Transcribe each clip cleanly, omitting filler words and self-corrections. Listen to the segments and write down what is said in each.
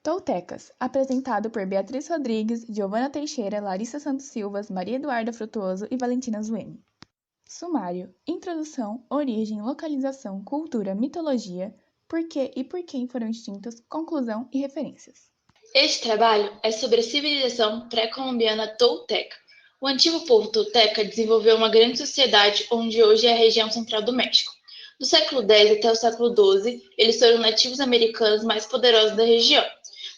Toltecas, apresentado por Beatriz Rodrigues, Giovana Teixeira, Larissa Santos Silva, Maria Eduarda Frutuoso e Valentina Zuene. Sumário: Introdução, origem, localização, cultura, mitologia, porquê e por quem foram extintos, conclusão e referências. Este trabalho é sobre a civilização pré-colombiana tolteca. O antigo povo tolteca desenvolveu uma grande sociedade onde hoje é a região central do México. Do século X até o século XII, eles foram nativos americanos mais poderosos da região.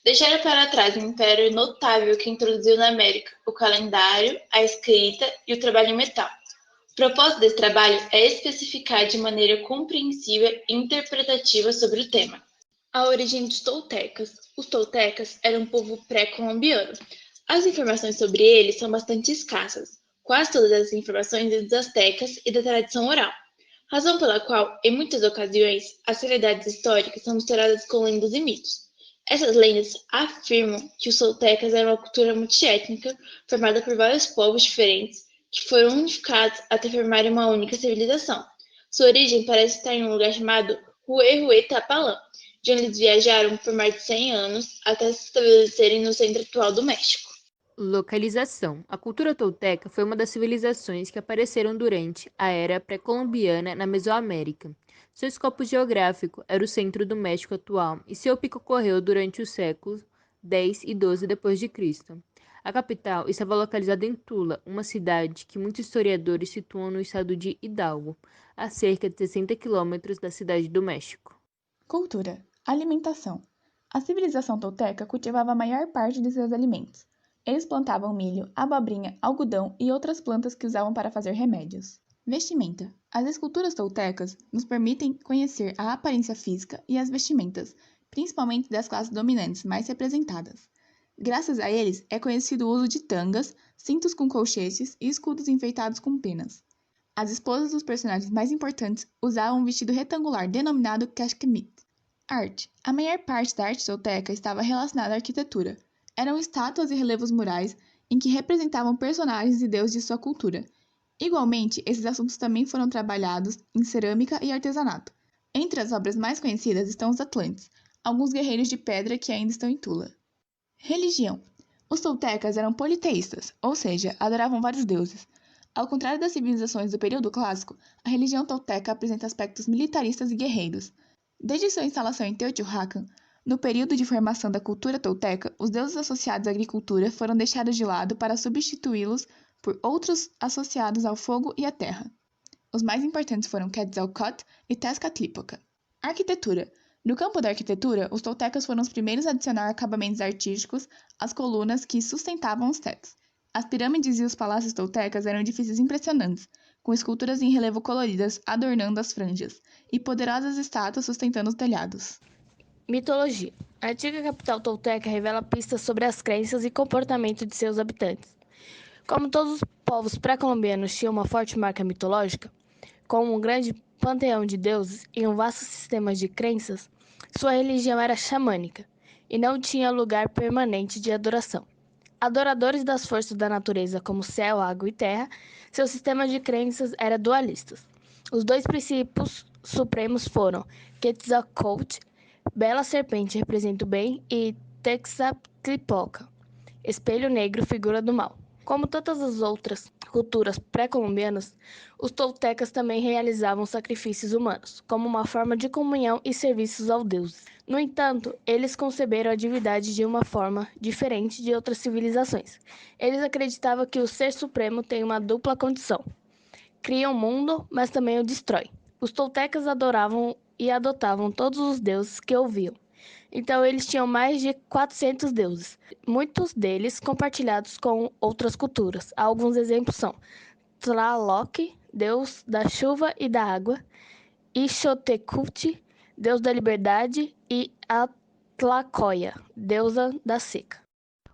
Deixaram para trás um império notável que introduziu na América o calendário, a escrita e o trabalho em metal. O propósito desse trabalho é especificar de maneira compreensível e interpretativa sobre o tema. A origem dos toltecas. Os toltecas eram um povo pré-colombiano. As informações sobre eles são bastante escassas. Quase todas as informações vêm dos astecas e da tradição oral, razão pela qual, em muitas ocasiões, as realidades históricas são misturadas com lendas e mitos. Essas lendas afirmam que os toltecas eram uma cultura multiétnica formada por vários povos diferentes que foram unificados até formarem uma única civilização. Sua origem parece estar em um lugar chamado Huehuetapalã, de onde eles viajaram por mais de 100 anos até se estabelecerem no centro atual do México. Localização. A cultura tolteca foi uma das civilizações que apareceram durante a era pré-colombiana na Mesoamérica. Seu escopo geográfico era o centro do México atual e seu pico ocorreu durante os séculos X e XII d.C. A capital estava localizada em Tula, uma cidade que muitos historiadores situam no estado de Hidalgo, a cerca de 60 quilômetros da cidade do México. Cultura: alimentação. A civilização tolteca cultivava a maior parte de seus alimentos. Eles plantavam milho, abobrinha, algodão e outras plantas que usavam para fazer remédios. Vestimenta: as esculturas toltecas nos permitem conhecer a aparência física e as vestimentas, principalmente das classes dominantes mais representadas. Graças a eles, é conhecido o uso de tangas, cintos com colchetes e escudos enfeitados com penas. As esposas dos personagens mais importantes usavam um vestido retangular denominado cashmere. Arte: a maior parte da arte tolteca estava relacionada à arquitetura. Eram estátuas e relevos murais em que representavam personagens e deuses de sua cultura. Igualmente, esses assuntos também foram trabalhados em cerâmica e artesanato. Entre as obras mais conhecidas estão os Atlantes, alguns guerreiros de pedra que ainda estão em Tula. Religião: os toltecas eram politeístas, ou seja, adoravam vários deuses. Ao contrário das civilizações do período clássico, a religião tolteca apresenta aspectos militaristas e guerreiros. Desde sua instalação em Teotihuacan, no período de formação da cultura tolteca, os deuses associados à agricultura foram deixados de lado para substituí-los por outros associados ao fogo e à terra. Os mais importantes foram Quetzalcoatl e Tezcatlipoca. Arquitetura: no campo da arquitetura, os toltecas foram os primeiros a adicionar acabamentos artísticos às colunas que sustentavam os tetos. As pirâmides e os palácios toltecas eram edifícios impressionantes, com esculturas em relevo coloridas adornando as franjas, e poderosas estátuas sustentando os telhados. Mitologia. A antiga capital tolteca revela pistas sobre as crenças e comportamento de seus habitantes. Como todos os povos pré-colombianos tinham uma forte marca mitológica, com um grande panteão de deuses e um vasto sistema de crenças, sua religião era xamânica e não tinha lugar permanente de adoração. Adoradores das forças da natureza como céu, água e terra, seu sistema de crenças era dualista. Os dois princípios supremos foram Quetzalcoatl, bela serpente representa o bem, e Tezcatlipoca, espelho negro, figura do mal. Como todas as outras culturas pré-colombianas, os toltecas também realizavam sacrifícios humanos, como uma forma de comunhão e serviços aos deuses. No entanto, eles conceberam a divindade de uma forma diferente de outras civilizações. Eles acreditavam que o Ser Supremo tem uma dupla condição: cria o mundo, mas também o destrói. Os toltecas adoravam e adotavam todos os deuses que ouviam. Então, eles tinham mais de 400 deuses, muitos deles compartilhados com outras culturas. Alguns exemplos são Tlaloc, deus da chuva e da água, Ixotecuhtli, deus da liberdade, e Atlacoia, deusa da seca.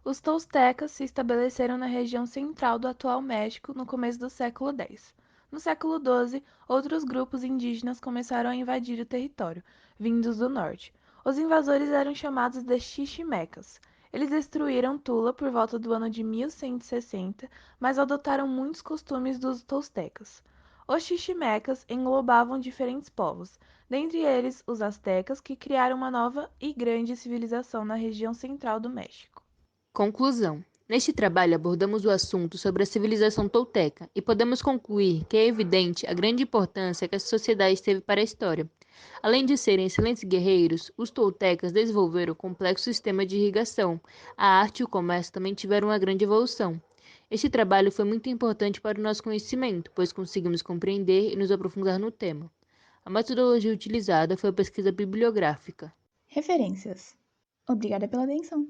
Os toltecas se estabeleceram na região central do atual México no começo do século X. No século XII, outros grupos indígenas começaram a invadir o território, vindos do norte. Os invasores eram chamados de Xiximecas. Eles destruíram Tula por volta do ano de 1160, mas adotaram muitos costumes dos toltecas. Os xiximecas englobavam diferentes povos, dentre eles os astecas, que criaram uma nova e grande civilização na região central do México. Conclusão. Neste trabalho abordamos o assunto sobre a civilização tolteca e podemos concluir que é evidente a grande importância que essa sociedade teve para a história. Além de serem excelentes guerreiros, os toltecas desenvolveram um complexo sistema de irrigação. A arte e o comércio também tiveram uma grande evolução. Este trabalho foi muito importante para o nosso conhecimento, pois conseguimos compreender e nos aprofundar no tema. A metodologia utilizada foi a pesquisa bibliográfica. Referências. Obrigada pela atenção.